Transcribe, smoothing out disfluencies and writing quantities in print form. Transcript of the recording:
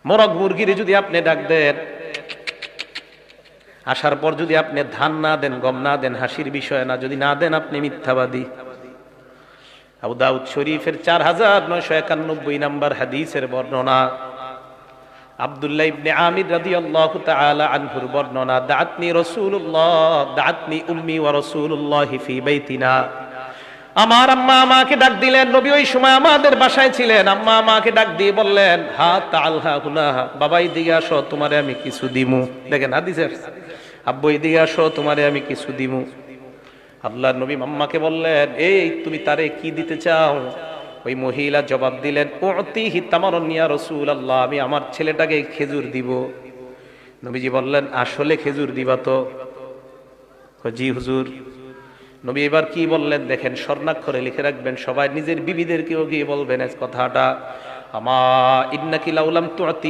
মোরগ মুরগিরে যদি আপনি ডাক দেন, আসার পর যদি আপনি ধান না দেন, গম না দেন, হাসির বিষয় না, যদি না দেন আপনি মিথ্যাবাদী। আবু দাউদ শরীফের 4991 নম্বর হাদিসের বর্ণনা, আব্দুল্লাহ ইবনে আমির রাদিয়াল্লাহু তাআলা আনহুর বর্ণনা, দাআতনি রাসূলুল্লাহ, দাআতনি উম্মি ওয়া রাসূলুল্লাহি ফি বাইতিনা। আমার আম্মা আমাকে ডাক দিলেন, নবী ওই সময় আমাদের বাসায় ছিলেন। আম্মা আমাকে ডাক দিয়ে বললেন, হা তাআলহা হুনা, বাবা এদিকে আসো, তোমারে আমি কিছু দিমু। দেখেন হাদিসের, আব্বু এদিকে আসো, তোমারে আমি কিছু দিমু। আল্লাহর নবী আম্মাকে বললেন, এই তুমি তারে কি দিতে চাও? ওই মহিলা জবাব দিলেন, উতিহি তামারুন ইয়া রাসূলুল্লাহ, আমি আমার ছেলেটাকে খেজুর দিব। নবীজি বললেন, আসলে খেজুর দিবা তো? জি হুজুর। নবী এবার কি বললেন দেখেন, স্বর্ণাক্ষরে লিখে রাখবেন, সবাই নিজের বিবিদেরকেও গিয়ে বলবেন এই কথাটা, আমা ইন্নাকি লাউলাম তুতি